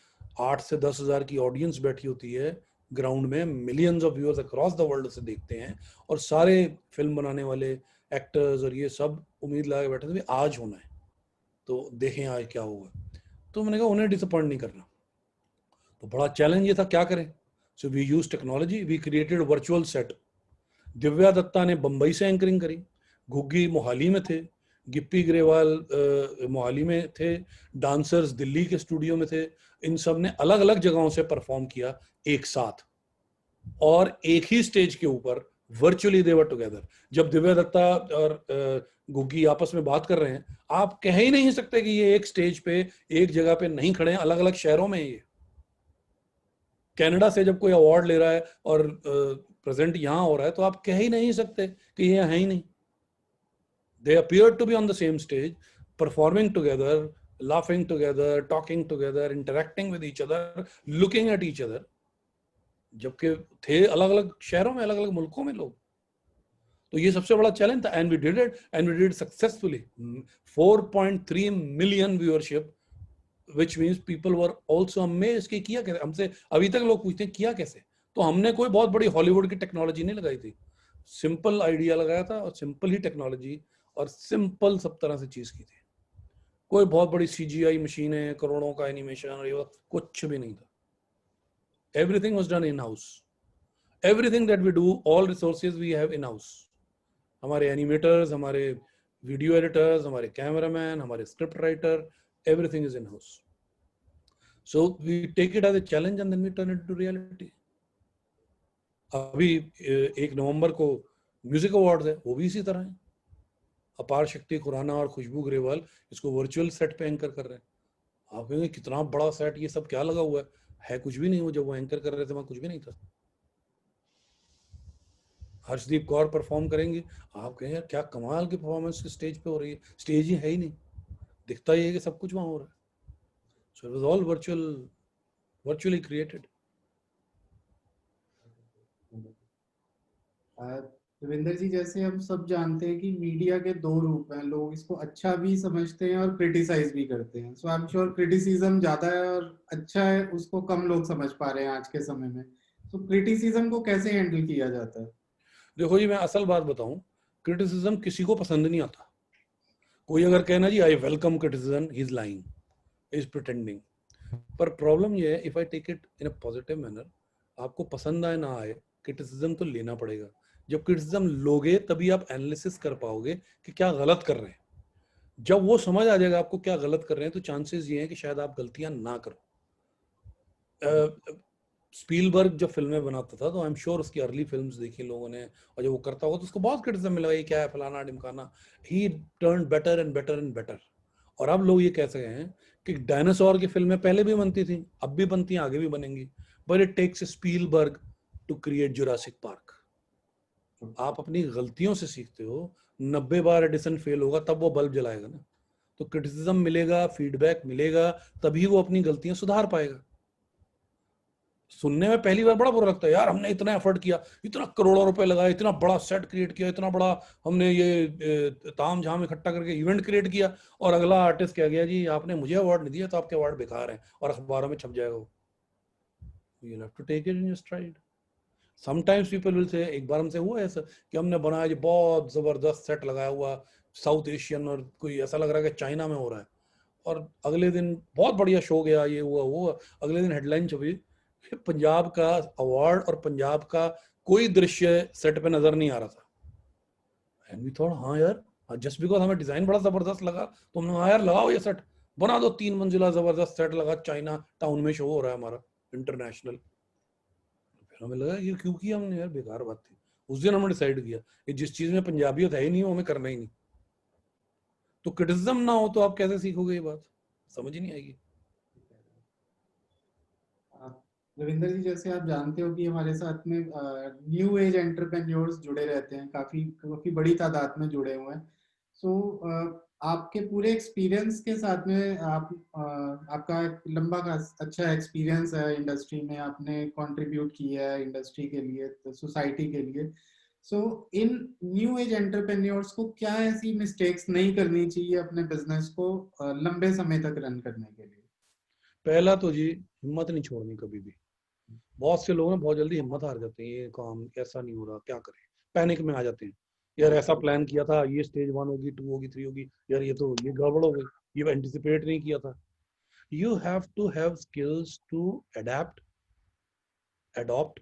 8 से 10 हज़ार की ऑडियंस बैठी होती है ग्राउंड में, millions of viewers across the world से देखते हैं, और सारे फिल्म बनाने वाले एक्टर्स और ये सब उम्मीद लगा के बैठे थे आज होना है, तो देखें आज क्या होगा. तो मैंने कहा उन्हें डिसअपॉइंट नहीं करना. तो बड़ा चैलेंज ये था क्या करें. So we use technology, we created virtual set. Divya Dutta ने बंबई से एंकरिंग करी, घुग्गी मोहाली में थे, गिप्पी ग्रेवाल मोहाली में थे, डांसर्स दिल्ली के स्टूडियो में थे. इन सब ने अलग अलग जगहों से परफॉर्म किया एक साथ, और एक ही स्टेज के ऊपर वर्चुअली दे वर टुगेदर. जब दिव्या दत्ता और घुग्गी आपस में बात कर रहे हैं, आप कह ही नहीं सकते कि ये एक स्टेज पे एक जगह पे नहीं खड़े हैं, अलग अलग शहरों में. ये कनाडा से जब कोई अवार्ड ले रहा है और प्रेजेंट यहां हो रहा है, तो आप कह ही नहीं सकते कि ये है ही नहीं. They appeared to be on the same stage, performing together, laughing together, talking together, interacting with each other, looking at each other. जबकि थे अलग अलग शहरों में, अलग अलग मुल्कों में लोग. तो ये सबसे बड़ा चैलेंज था, and we did it, and we did successfully. 4.3 million viewership, which means people were also amazed कि किया कैसे. हमसे अभी तक लोग पूछते हैं किया कैसे. तो हमने कोई बहुत बड़ी हॉलीवुड की टेक्नोलॉजी नहीं लगाई थी, सिंपल आइडिया लगाया था और सिंपल ही टेक्नोलॉजी और सिंपल सब तरह से चीज की थी. कोई बहुत बड़ी सीजीआई मशीन है, करोड़ों का एनिमेशन और ये कुछ भी नहीं था. Everything was done in house. Everything that we do, all resources we have in house. हमारे एनिमेटर्स, हमारे वीडियो एडिटर्स, हमारे कैमरामैन, हमारे script writer, everything is in house. So we take it as a challenge and then we turn it into reality. अभी 1 नवंबर को म्यूजिक अवार्ड्स है, वो भी इसी तरह है. अपार शक्ति खुराना और खुशबू ग्रेवाल इसको वर्चुअल सेट पे एंकर कर रहे हैं. आप कहेंगे कितना बड़ा सेट, ये सब क्या लगा हुआ है कुछ भी नहीं. वो जब वो एंकर कर रहे थे वहां कुछ भी नहीं था. हर्षदीप कौर परफॉर्म करेंगे, आप कहेंगे क्या कमाल की परफॉर्मेंस स्टेज पे हो रही है. स्टेज ही है ही नहीं, दिखता ही है कि सब कुछ वहां हो रहा है. So it was all virtually created. Ravinder जी, जैसे हम सब जानते हैं कि मीडिया के दो रूप हैं, लोग इसको अच्छा भी समझते हैं और क्रिटिसाइज भी करते हैं. सो आई एम श्योर क्रिटिसिज्म ज्यादा है और अच्छा है उसको कम लोग समझ पा रहे हैं आज के समय में. तो क्रिटिसिज्म को कैसे हैंडल किया जाता है? देखो जी, मैं असल बात बताऊं, क्रिटिसिज्म किसी को पसंद नहीं आता. कोई अगर कहना जी I welcome criticism, he is lying, he is pretending. पर प्रॉब्लम ये है, if I take it in a positive manner, आपको पसंद आए ना आए, क्रिटिसिज्म तो लेना पड़ेगा. जब क्रिटिसिज्म लोगे तभी आप एनालिसिस कर पाओगे कि क्या गलत कर रहे हैं। जब वो समझ आ जाएगा आपको क्या गलत कर रहे हैं, तो चांसेस ये हैं कि शायद आप गलतियां ना करो। स्पीलबर्ग जब फिल्में बनाता था तो आई एम श्योर उसकी अर्ली फिल्म्स देखी लोगों ने, और जब वो करता होगा तो उसको बहुत क्रिटिसिज्म मिला, ये क्या है फलाना ढिमकाना। He turn better and better and better. और अब लोग ये कह सके हैं कि डायनासोर की फिल्में पहले भी बनती थी, अब भी बनती हैं, आगे भी बनेंगी, but it takes Spielberg to create Jurassic Park. आप अपनी गलतियों से सीखते हो। 90 बार एडिसन फेल होगा तब वो बल्ब जलाएगा ना। तो क्रिटिसिज्म मिलेगा, फीडबैक मिलेगा, तभी वो अपनी गलतियां सुधार पाएगा। सुनने में पहली बार बड़ा बुरा लगता है, यार हमने इतना एफर्ट किया, इतना करोड़ों रुपए लगाए, इतना बड़ा सेट क्रिएट किया, इतना बड़ा हमने ये ताम झाम इकट्ठा करके इवेंट क्रिएट किया, और अगला आर्टिस्ट कह गया जी आपने मुझे अवार्ड नहीं दिया तो आपके अवार्ड बेकार हैं और अखबारों में छप जाएगा वो। You have to take it in your stride. Sometimes people will say, एक बार हमसे हुआ ऐसा कि हमने बनाया जी बहुत जबरदस्त सेट लगाया हुआ साउथ एशियन, और कोई ऐसा लग रहा है कि चाइना में हो रहा है, और अगले दिन बहुत बढ़िया शो गया, ये हुआ वो हुआ, अगले दिन हेडलाइन छपी पंजाब का अवार्ड और पंजाब का कोई दृश्य सेट पे नजर नहीं आ रहा था। एंड वी थॉट हाँ यार, जस्ट बिकॉज हमें डिजाइन बड़ा जबरदस्त लगा तो हमने हाँ यार लगाओ ये सेट, बना दो 3 मंजिला जबरदस्त सेट लगा, चाइना टाउन में शो हो रहा है हमारा इंटरनेशनल। फिर हमें लगा ये क्यों किया हमने यार, बेकार बात थी। उस दिन हमने डिसाइड किया कि जिस चीज में पंजाबियत है ही नहीं वो हमें करना ही नहीं। तो क्रिटिसिज्म ना हो तो आप कैसे सीखोगे, ये बात समझ ही नहीं आएगी। रविंदर जी, जैसे आप जानते हो कि हमारे साथ में न्यू एज एंटरप्रेन्योर्स जुड़े रहते हैं, काफी काफी बड़ी तादाद में जुड़े हुए हैं। सो आपके पूरे एक्सपीरियंस के साथ में आपका एक लंबा का अच्छा एक्सपीरियंस है इंडस्ट्री में, आपने कंट्रीब्यूट किया है इंडस्ट्री के लिए, सोसाइटी के लिए। सो इन न्यू एज एंटरप्रेन्योर्स को क्या ऐसी मिस्टेक्स नहीं करनी चाहिए अपने बिजनेस को लंबे समय तक रन करने के लिए? पहला तो जी हिम्मत नहीं छोड़नी कभी भी। बहुत से लोग ना बहुत जल्दी हिम्मत हार जाते हैं, ये काम ऐसा नहीं हो रहा क्या करें, पैनिक में आ जाते हैं। यार ऐसा प्लान किया था, ये स्टेज 1 होगी, 2 होगी, 3 होगी, यार ये तो ये गड़बड़ हो गई, ये एंटिसिपेट नहीं किया था। You have to have skills to adapt, adopt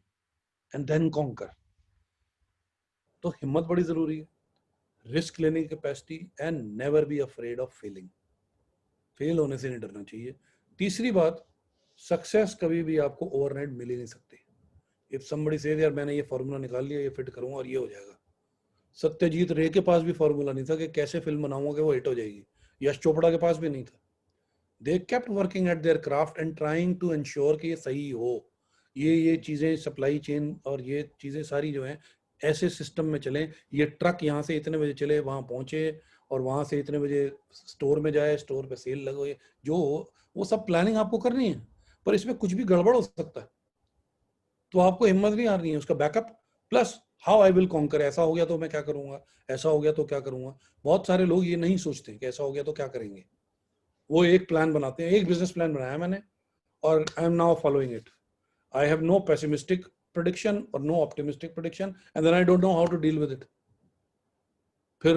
and then conquer. तो हिम्मत बड़ी जरूरी है, रिस्क लेने की capacity, and never be afraid of failing. Fail होने से नहीं डरना चाहिए। तीसरी बात, सक्सेस कभी भी आपको ओवरनाइट मिल ही नहीं सकती। इफ समबडी सेज यार मैंने ये फॉर्मूला निकाल लिया, ये फिट करूंगा और ये हो जाएगा। सत्यजीत रे के पास भी फॉर्मूला नहीं था कि कैसे फिल्म बनाऊंगा कि वो हिट हो जाएगी। यश चोपड़ा के पास भी नहीं था। They kept working at their craft and trying to ensure कि ये सही हो, ये चीजें सप्लाई चेन और ये चीजें सारी जो हैं ऐसे सिस्टम में चलें, ये ट्रक यहाँ से इतने बजे चले वहां पहुंचे, और वहां से इतने बजे स्टोर में जाए, स्टोर पे सेल लगे, जो वो सब प्लानिंग आपको करनी है। पर इसमें कुछ भी गड़बड़ हो सकता है, तो आपको हिम्मत नहीं हारनी है, उसका backup plus how I will conquer. ऐसा हो गया तो मैं क्या करूंगा, ऐसा हो गया तो क्या करूंगा। बहुत सारे लोग ये नहीं सोचते कि ऐसा हो गया तो क्या करेंगे। वो एक प्लान बनाते हैं, एक बिजनेस प्लान बनाया मैंने और I am now following it. I have no pessimistic prediction और no optimistic prediction, and then I don't know how to deal with it. फिर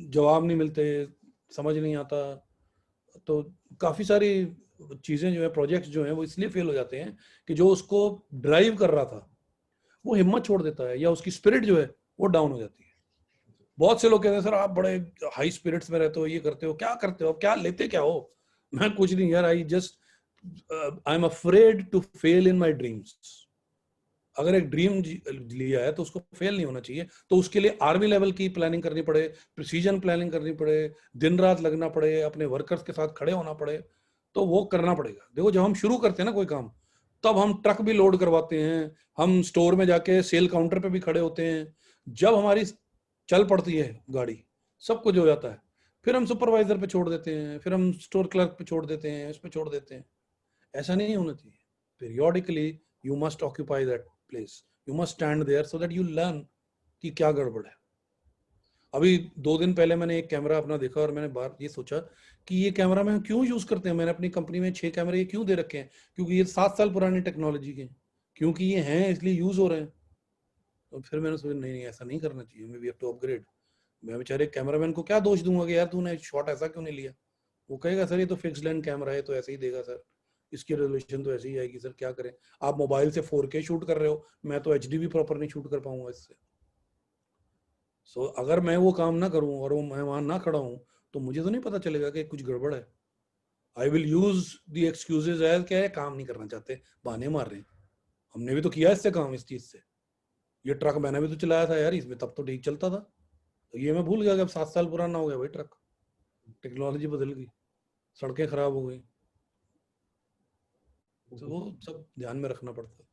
जवाब नहीं मिलते, समझ नहीं आता। तो काफी सारी चीजें जो है, प्रोजेक्ट्स जो हैं वो इसलिए फेल हो जाते हैं कि जो उसको ड्राइव कर रहा था वो हिम्मत छोड़ देता है, या उसकी स्पिरिट जो है वो डाउन हो जाती है। बहुत से लोग कहते हैं सर आप बड़े हाई स्पिरिट्स में रहते हो, ये करते हो, क्या करते हो, क्या लेते क्या हो। मैं कुछ नहीं यार, I just I am afraid to fail in my dreams. अगर एक ड्रीम लिया है तो उसको फेल नहीं होना चाहिए। तो उसके लिए आर्मी लेवल की प्लानिंग करनी पड़े, प्रिसीजन प्लानिंग करनी पड़े, दिन रात लगना पड़े, अपने वर्कर्स के साथ खड़े होना पड़े, तो वो करना पड़ेगा। देखो जब हम शुरू करते हैं ना कोई काम, तब हम ट्रक भी लोड करवाते हैं, हम स्टोर में जाके सेल काउंटर पे भी खड़े होते हैं। जब हमारी चल पड़ती है गाड़ी, सब कुछ हो जाता है, फिर हम सुपरवाइजर पे छोड़ देते हैं, फिर हम स्टोर क्लर्क पे छोड़ देते हैं, इस पे छोड़ देते हैं। ऐसा नहीं होना चाहिए। Periodically you must occupy that place, you must stand there so that you learn कि क्या गड़बड़ है। अभी 2 दिन पहले मैंने एक कैमरा अपना देखा और मैंने बार ये सोचा कि ये कैमरा में हम क्यों यूज करते हैं। मैंने अपनी कंपनी में 6 कैमरे ये क्यों दे रखे हैं, क्योंकि ये 7 साल पुरानी टेक्नोलॉजी के हैं, क्योंकि ये हैं इसलिए यूज हो रहे हैं। तो फिर मैंने सोचा नहीं नहीं ऐसा नहीं करना चाहिए, वी हैव टू अपग्रेड। मैं बेचारे कैमरामैन को क्या दोष दूंगा कि यार तूने शॉट ऐसा क्यों नहीं लिया। वो कहेगा सर ये तो फिक्स लेंथ कैमरा है तो ऐसे ही देगा सर, इसकी रेजोल्यूशन तो ऐसे ही आएगी सर, क्या करें। आप मोबाइल से 4K शूट कर रहे हो, मैं तो HD भी प्रॉपर नहीं शूट कर पाऊंगा इससे। सो अगर मैं वो काम ना करूं और वो मैं वहां ना खड़ा हूं तो मुझे तो नहीं पता चलेगा कि कुछ गड़बड़ है. I will use the excuses as क्या है, काम नहीं करना चाहते, बहाने मार रहे हैं. हमने भी तो किया इससे काम, इस चीज से. ये ट्रक मैंने भी तो चलाया था यार, इसमें तब तो ठीक चलता था. तो ये मैं भूल गया कि अब 7 साल पुराना हो गया भाई ट्रक. टेक्नोलॉजी बदल गई, सड़कें खराब हो गई, तो वो सब ध्यान में रखना पड़ता है.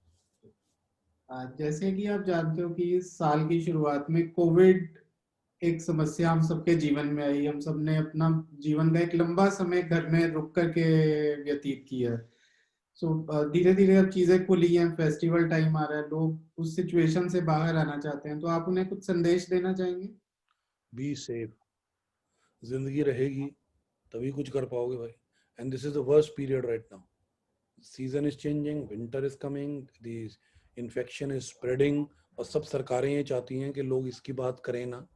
जैसे कि आप जानते हो कि इस साल की शुरुआत में कोविड एक समस्या हम सबके जीवन में आई। हम सब ने अपना जीवन का एक लंबा समय घर में रुक करके व्यतीत किया। सो धीरे धीरे अब चीजें खुली हैं, फेस्टिवल टाइम आ रहा है, लोग उस सिचुएशन से बाहर आना चाहते हैं, तो आप उन्हें कुछ संदेश देना चाहेंगे? Be safe. जिंदगी रहेगी तभी कुछ कर पाओगे भाई. And this is the worst period right now. Season is changing, winter is coming, the infection is spreading. और सब सरकारें ये चाहती हैं कि लोग इसकी बात करें ना,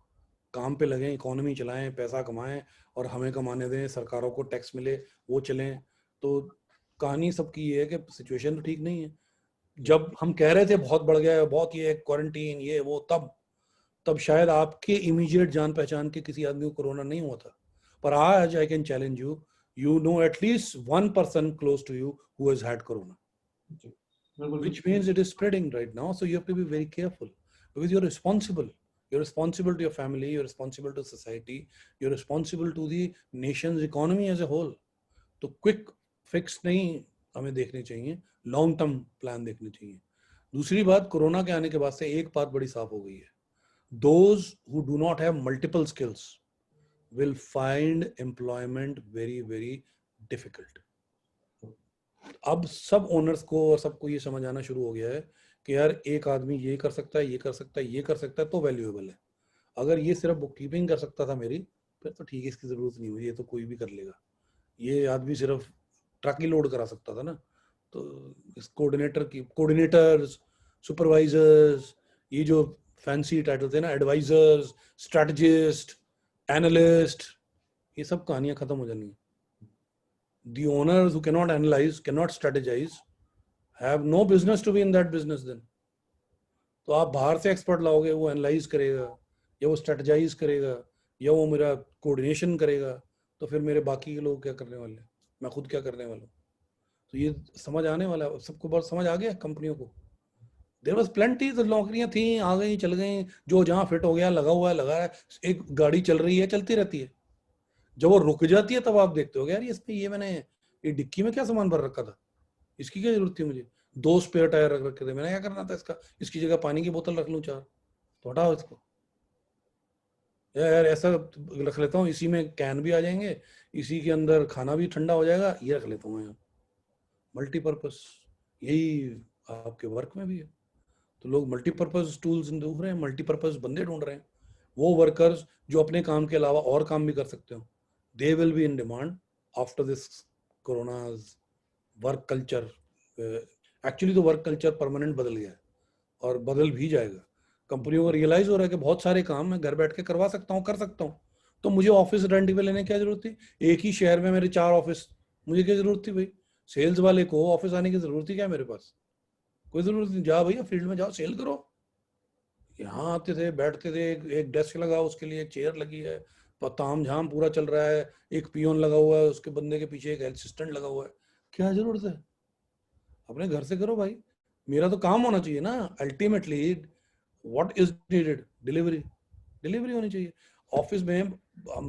काम पे लगें, इकोनॉमी चलाएं, पैसा कमाएं और हमें कमाने दें, सरकारों को टैक्स मिले, वो चलें. तो कहानी सबकी ये है कि सिचुएशन तो ठीक नहीं है. जब हम कह रहे थे बहुत बढ़ गया है, बहुत ये क्वारंटीन ये वो, तब तब शायद आपके इमीडिएट जान पहचान के किसी आदमी को कोरोना नहीं हुआ था. पर आज I can challenge you, you know at least one person close to you who has had corona, which means it is spreading right now. So you have to be very careful because you're responsible. You're responsible to your family, you're responsible to society, you're responsible to the nation's economy as a whole. तो क्विक फिक्स नहीं हमें देखने चाहिए, लॉन्ग टर्म प्लान देखने चाहिए. दूसरी बात, कोरोना के आने के बाद से एक बात बड़ी साफ हो गई है. Those who do not have multiple skills will find employment very, very difficult. अब सब ओनर्स को और सबको ये समझ आना शुरू हो गया है कि यार एक आदमी ये कर सकता है, ये कर सकता है, ये कर सकता है तो वैल्यूएबल है. अगर ये सिर्फ बुक कीपिंग कर सकता था मेरी, फिर तो ठीक है, इसकी जरूरत नहीं हुई, ये तो कोई भी कर लेगा. ये आदमी सिर्फ ट्रक ही लोड करा सकता था ना. तो इस कोऑर्डिनेटर्स, सुपरवाइजर्स, ये जो फैंसी टाइटल थे ना, एडवाइजर्स, स्ट्रेटजिस्ट, एनालिस्ट, ये सब कहानियां खत्म हो जानी है. The owners who cannot analyze, cannot strategize, have no business to be in that business then. तो आप बाहर से एक्सपर्ट लाओगे, वो एनालाइज करेगा या वो स्ट्रेटजाइज करेगा या वो मेरा कोऑर्डिनेशन करेगा, तो फिर मेरे बाकी के लोग क्या करने वाले हैं, मैं खुद क्या करने वाला हूँ. तो ये समझ आने वाला है सबको, बहुत समझ आ गया कंपनियों को. देयर वाज प्लेंटी, तो नौकरियां थी, आ गई चल गई, जो जहाँ फिट हो गया लगा हुआ है लगा है. एक गाड़ी चल रही है, चलती रहती है. जब वो रुक जाती है तब आप देखते हो यार इसमें ये मैंने ये डिक्की में क्या सामान भर रखा था, इसकी क्या जरूरत थी मुझे. 2 स्पेयर टायर रख रखे थे, मैंने क्या करना था इसका, इसकी जगह पानी की बोतल रख लूं 4, तो हटाओ इसको. यार ऐसा रख लेता हूँ, इसी में कैन भी आ जाएंगे, इसी के अंदर खाना भी ठंडा हो जाएगा, ये रख लेता हूँ मैं. मल्टीपर्पज, यही आपके वर्क में भी है. तो लोग मल्टीपर्पज टूल्स ढूंढ रहे हैं, मल्टीपर्पज बंदे ढूंढ रहे हैं. वो वर्कर्स जो अपने काम के अलावा और काम भी कर सकते हो, they will be in demand after this corona's work culture. Actually तो वर्क कल्चर परमानेंट बदल गया है और बदल भी जाएगा. कंपनियों को रियलाइज हो रहा है कि बहुत सारे काम मैं घर बैठ के करवा सकता हूँ, कर सकता हूँ, तो मुझे ऑफिस रेंट पे लेने की क्या जरूरत थी. एक ही शहर में मेरे 4 ऑफिस, मुझे क्या जरूरत थी भाई. सेल्स वाले को ऑफिस आने की जरूरत थी क्या मेरे पास, कोई जरूरत नहीं. जाओ भैया फील्ड में जाओ, सेल करो. यहाँ आते थे, बैठते थे, एक डेस्क लगा, उसके लिए एक चेयर लगी है, ताम झाम पूरा चल रहा है, एक पियोन लगा हुआ है, उसके बंदे के पीछे एक असिस्टेंट लगा हुआ है. क्या जरूरत है, अपने घर से करो भाई. मेरा तो काम होना चाहिए ना ultimately. What is needed, delivery, delivery होनी चाहिए. ऑफिस में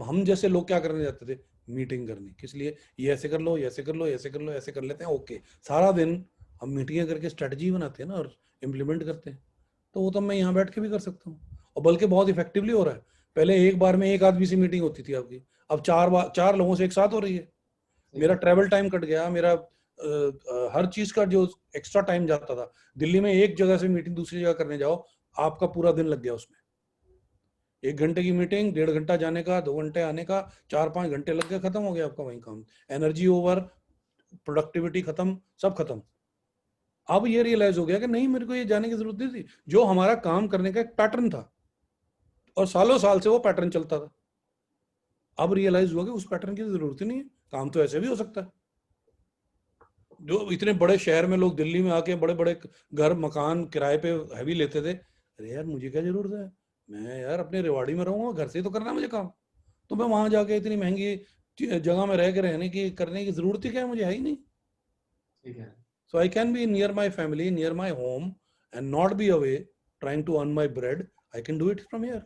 हम जैसे लोग क्या करने जाते थे, मीटिंग करनी. किस लिए, ये ऐसे कर लो, ये ऐसे कर लो, ऐसे कर लो, ऐसे कर लेते हैं, ओके. सारा दिन हम मीटिंगें करके स्ट्रेटजी बनाते हैं ना और इम्प्लीमेंट करते हैं. तो वो तो मैं यहाँ बैठ के भी कर सकता हूँ, और बल्कि बहुत इफेक्टिवली हो रहा है. पहले एक बार में एक आदमी से मीटिंग होती थी आपकी, अब 4 लोगों से एक साथ हो रही है. मेरा ट्रैवल टाइम कट गया, मेरा हर चीज का जो एक्स्ट्रा टाइम जाता था. दिल्ली में एक जगह से मीटिंग दूसरी जगह करने जाओ, आपका पूरा दिन लग गया उसमें. 1 घंटे की मीटिंग, 1.5 घंटा जाने का, 2 घंटे आने का, 4-5 घंटे लग गए, खत्म हो गया आपका वही काम. एनर्जी ओवर, प्रोडक्टिविटी खत्म, सब खत्म. अब ये रियलाइज हो गया कि नहीं, मेरे को ये जाने की जरूरत नहीं थी. जो हमारा काम करने का एक पैटर्न था और सालों साल से वो पैटर्न चलता था, अब रियलाइज हुआ कि उस पैटर्न की जरूरत ही नहीं है. काम तो ऐसे भी हो सकता है. जो इतने बड़े शहर में लोग दिल्ली में आके बड़े बड़े घर मकान किराए पे हैवी लेते थे, अरे यार मुझे क्या जरूरत है, मैं यार अपने रेवाड़ी में रहूंगा, घर से ही तो करना है मुझे काम, तो मैं वहां जाके इतनी महंगी जगह में रह के रहने की करने की जरूरत ही क्या है, मुझे है ही नहीं. ठीक है. So I can be near my family, near my home, and not be away trying to earn my bread. I can do it from here.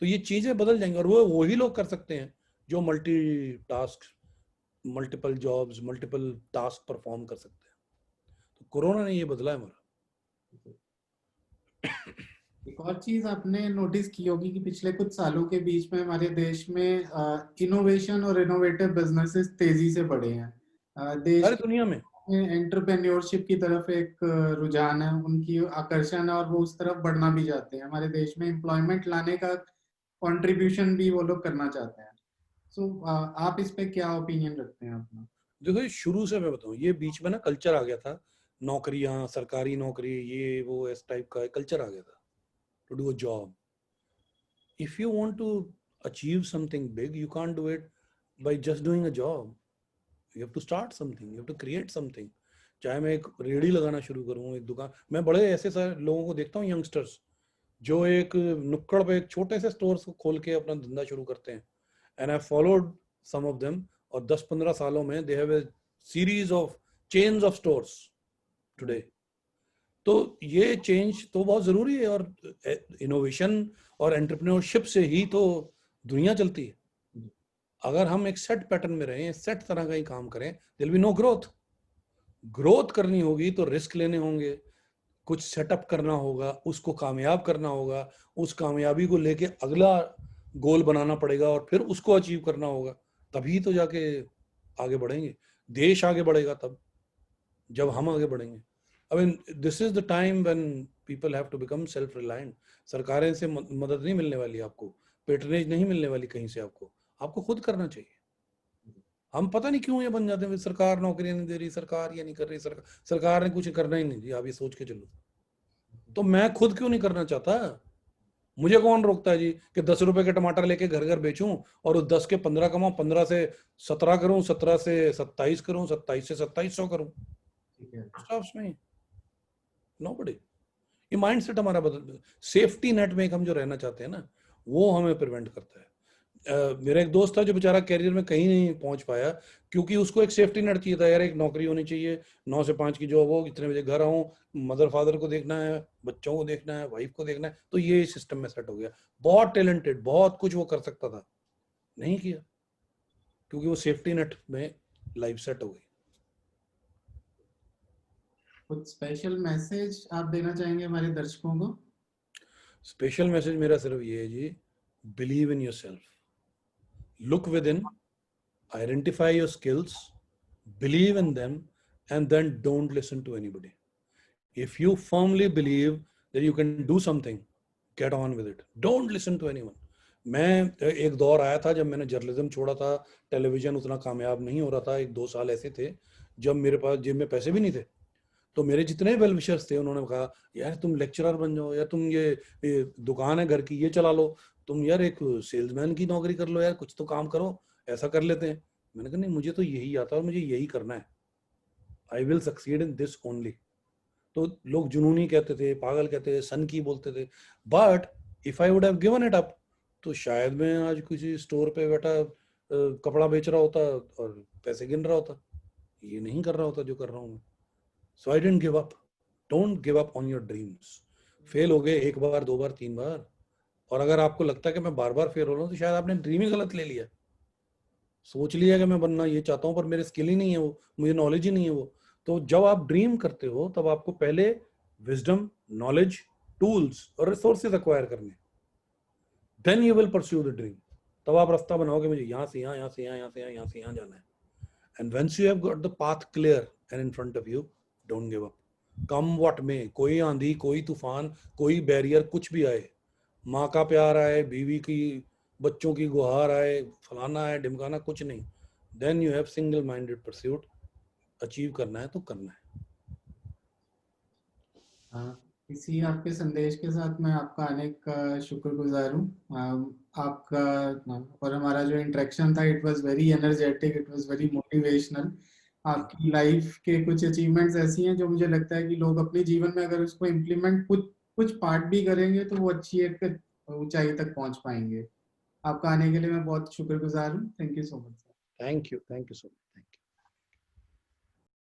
तो ये चीजें बदल जाएंगी, और वो वही लोग कर सकते हैं जो multi task, multiple jobs, multiple task perform कर सकते हैं. तो कोरोना ने ये बदला है हमारा. एक और चीज आपने नोटिस की होगी कि पिछले कुछ सालों के बीच में हमारे देश में इनोवेशन और इनोवेटिव बिजनेसेस तेजी से बढ़े हैं. देश सारी दुनिया में. में एंटरप्रेन्योरशिप की तरफ एक रुझान है, उनकी आकर्षण है और वो उस तरफ बढ़ना भी चाहते हैं. हमारे देश में एम्प्लॉयमेंट लाने का कंट्रीब्यूशन भी वो लोग करना चाहते हैं. सो आप इस पे क्या ओपिनियन रखते हैं अपना? देखो, ये शुरू से मैं बताऊं, ये बीच में ना कल्चर आ गया था, नौकरियां, सरकारी नौकरी, ये वो इस टाइप का कल्चर आ गया था, to do a job. If you want to achieve something big, you can't do it by just doing a job. You have to start something, you have to create something. चाहे मैं एक रेडी लगाना शुरू करूँ, एक दुकान, मैं बड़े ऐसे सारे लोगों को देखता हूँ, यंगस्टर्स, जो एक नुक्कड़ पे एक छोटे से स्टोर खोल के अपना धंधा शुरू करते हैं. And I followed some of them, और 10-15 सालों में they have a series of chains of stores today. तो ये चेंज तो बहुत जरूरी है, और इनोवेशन और एंटरप्रेन्योरशिप से ही तो दुनिया चलती है. अगर हम एक सेट पैटर्न में रहें, सेट तरह का ही काम करें, there will be no growth. Growth करनी होगी तो रिस्क लेने होंगे, कुछ सेटअप करना होगा, उसको कामयाब करना होगा, उस कामयाबी को लेके अगला गोल बनाना पड़ेगा और फिर उसको अचीव करना होगा, तभी तो जाके आगे बढ़ेंगे. देश आगे बढ़ेगा तब जब हम आगे बढ़ेंगे. I mean, this is the time when people have to become self-reliant. सरकारें से मदद नहीं मिलने वाली आपको, पेट्रनेज नहीं मिलने वाली कहीं से आपको, आपको खुद करना चाहिए. हम पता नहीं क्यों ये बन जाते हैं, सरकार नौकरियां नहीं दे रही, सरकार ये नहीं कर रही, सरकार ने कुछ करना ही नहीं. जी, आप ये सोच के चलो, तो मैं खुद क्यों नहीं करना चाहता? मुझे कौन रोकता है जी कि 10 रुपए के टमाटर लेके घर घर बेचूं, और उस 10 के 15 कमाऊं, 15 से 17 करूं, 17 से 27 करूं, 27 से 2700 करूं. स्टॉप्स में नोबडी. ये माइंडसेट हमारा बदल, सेफ्टी नेट में हम जो रहना चाहते हैं ना, वो हमें प्रिवेंट करता है. मेरा एक दोस्त था जो बेचारा कैरियर में कहीं नहीं पहुंच पाया, क्योंकि उसको एक सेफ्टी नेट चाहिए था. यार एक नौकरी होनी चाहिए, 9 से 5 की जॉब हो, इतने बजे घर आऊं, मदर फादर को देखना है, बच्चों को देखना है, वाइफ को देखना है. तो ये सिस्टम में सेट हो गया. बहुत टैलेंटेड, बहुत कुछ वो कर सकता था, नहीं किया, क्योंकि वो सेफ्टी नेट में लाइफ सेट हो गई. कुछ स्पेशल मैसेज आप देना चाहेंगे हमारे दर्शकों को? स्पेशल मैसेज मेरा सिर्फ ये है जी, believe in yourself, look within, identify your skills, believe in them, and then don't listen to anybody. If you firmly believe that you can do something, get on with it. Don't listen to anyone. मैं एक दौर आया था जब मैंने जर्नलिज्म छोड़ा था, टेलीविजन उतना कामयाब नहीं हो रहा था, 1-2 साल ऐसे थे जब मेरे पास जेब में पैसे भी नहीं थे. तो मेरे जितने वेल विशर्स थे उन्होंने कहा, यार तुम लेक्चरर बन जाओ, या तुम ये दुकान है घर की ये चला लो, तुम यार एक सेल्समैन की नौकरी कर लो, यार कुछ तो काम करो, ऐसा कर लेते हैं. मैंने कहा नहीं, मुझे तो यही आता है और मुझे यही करना है. I will succeed in this only. तो लोग जुनूनी कहते थे, पागल कहते थे, सन की बोलते थे, but if I would have given it up, तो शायद मैं आज किसी स्टोर पे बैठा कपड़ा बेच रहा होता और पैसे गिन रहा होता. ये नहीं कर रहा होता जो कर रहा हूँ मैं. So I didn't give up. Don't give up on your dreams. Fail हो गए 1 बार, 2 बार, 3 बार, और अगर आपको लगता है कि मैं बार बार फेल हो रहा हूँ, तो शायद आपने ड्रीम ही गलत ले लिया. सोच लिया कि मैं बनना ये चाहता हूँ, पर मेरे स्किल ही नहीं है वो, मुझे नॉलेज ही नहीं है वो. तो जब आप ड्रीम करते हो, तब आपको पहले विजडम, नॉलेज, टूल्स और रिसोर्सेज एक्वायर करने, then you will pursue the dream. तब आप रास्ता बनाओगे, मुझे यहाँ से यहाँ, यहाँ से यहाँ, यहाँ से यहाँ, यहाँ से यहाँ जाना है. And once you have got the path clear and in front of you, don't give up. Come what may, कोई आंधी, कोई तूफान, कोई बैरियर, कुछ भी आए, माँ का प्यार आए, बीवी की, बच्चों की गुहार आए, फलाना है, ढिमकाना, कुछ नहीं, then you have single minded pursuit. Achieve करना है तो करना है. इसी आपके संदेश के साथ मैं आपका अनेक शुक्रगुजार हूँ. आपका और हमारा जो इंटरेक्शन था, it was very energetic, it was very motivational. आपकी लाइफ के कुछ अचीवमेंट्स ऐसी हैं जो मुझे लगता है कि लोग अपने जीवन में अगर उसको इम्प्लीमेंट, कुछ पार्ट भी करेंगे तो वो अच्छी एक ऊंचाई तक पहुंच पाएंगे। आपका आने के लिए मैं बहुत शुक्रगुजार हूँ। Thank you so much. Thank you so much.